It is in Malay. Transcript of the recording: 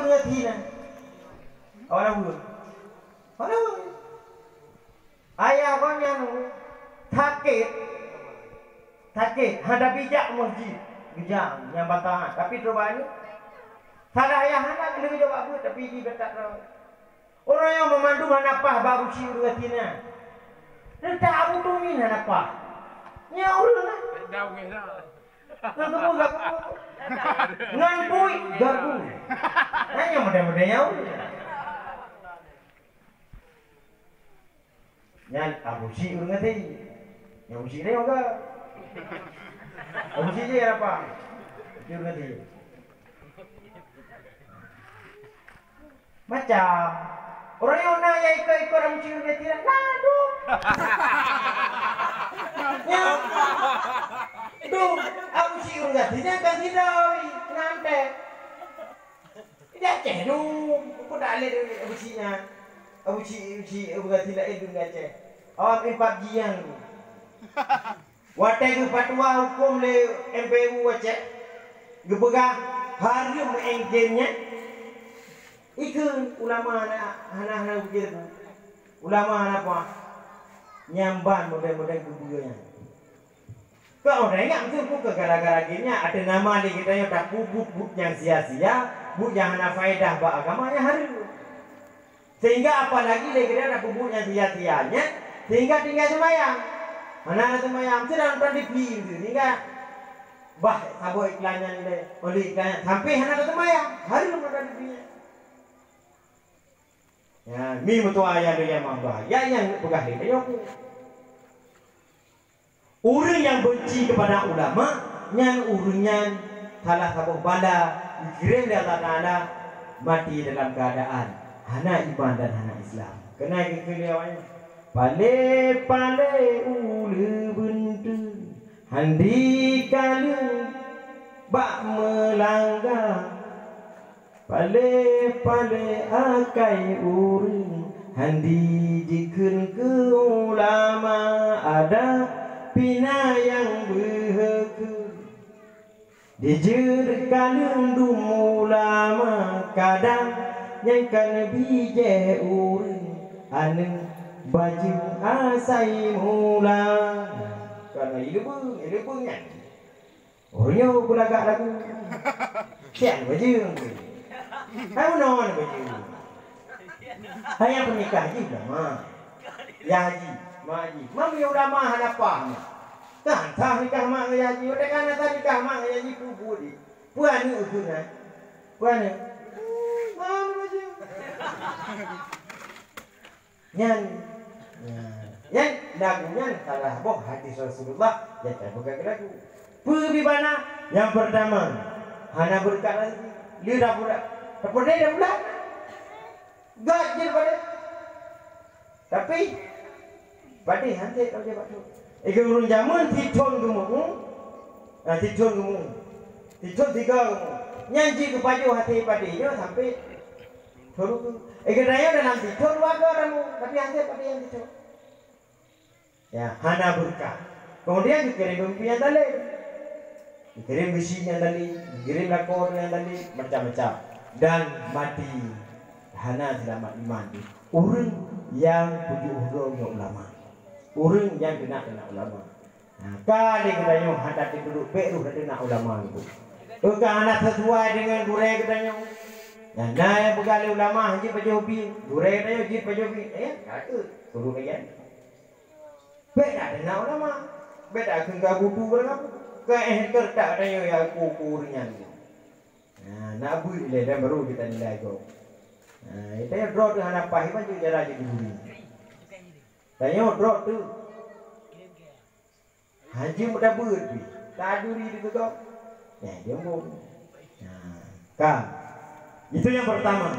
urang tina. Orang buat. Orang buat. Ayah kau nyanu sakit, ada bijak masjid, bijak yang batangan. Tapi coba ni, salah ayah anak lebih coba buat tapi dia tak tahu. Orang yang memandu hanapah baru si urang tina. Dia tahu tu ni hanapah. Nyaur lah. Dah weh dah. Ngan ngan bui garbu. Hanya mudah-mudah nyaur. Nyan abu si urang ngati. Yang usi dia juga. Abu si dia apa? Si urang ngati. Macam orang yang nak ya ikut orang si urang ngati. Nadu. Ya. Itu abu si urang ngati dia kan sidai nanti. Dia cedu. Aku dah le abu si nya. Abu si bukan tidak itu ngaje. Awak empat jiang. Watai ke fatwa hukum le MPU wace. Gebegah harum enggennya. Ikun ulama hana begitu. Ulama apa? Nyamban model-model kebudayaan. Kau orang ingat tu bukan gara-gara gini ada nama ni kita yang tak buk yang sia-sia, buk yang hana faedah ba agamanya harum. Sehingga apalagi dia ada bubuknya sia-sianya, sehingga tinggal semayang. Mana ada semayang sedang nonton TV gitu, sehingga bah sabo iklannya ni, oleh iklannya sampai hana ada semayang, hari nonton TV-nya. Ya, mi mutua ayah dia yang bahaya yang pegah dia aku. Orang yang benci kepada ulama, yang urunyan salah satu bala dikirim dari Allah Taala mati dalam keadaan hana iman dan hana Islam. Kena kekeliauannya. Pale ulu bentu handi kalu bak melanggar. Pale akai urun handi jikun ke ulama ada pina yang berheke. Dijerkan dum ulama kadang yang kan bije urun anu baju asai mula karena ilmu nya orangnya belagak lagu sian baju hai non baju hanya menikah juga mah ya haji maji mami ulama hadapahnya kan tah nikah mak ya haji udah kan tah nikah mak ya haji pubudi puan usuna puan Nyan lagunya salah boh hadis Rasulullah ya tak bukan lagu. Pergi mana? Yang pertama hana berkat lagi. Dia dah pula. Tapi dia dah pula. Gajil pada. Tapi pada hantai kau jawab tu. Ika urun zaman titon gemu. Titon gemu. Titon tiga gemu. Nyanji ke paju hati pada dia sampai Tolu daya dalam tidur warga kamu, tapi hasil pada yang tidur. Ya, hana berkah. Kemudian dikirim pimpinan dalil, dikirim besinya dalil, dikirim lakor yang dalil, macam-macam. Dan mati hana selamat iman. Orang yang pujuk ulama, orang yang kena ulama. Nah, kali katanya hadapi duduk peru kena ulama itu. Bukan anak sesuai dengan gurau katanya. Yang naik begali ulama haji pajobi, durai tayo haji pajobi, kata suruh lagi. Beda dengan ulama, beda dengan budu berapa? Kerja tayo ya kukurnya. Nak bui le dan baru kita nilai kau. Itu ya draw dengan apa? Iban juga cara jadi bui. Tayo draw tu. Haji muda bui, tak duri itu kau. Ya dia mau. Kan. Itu yang pertama.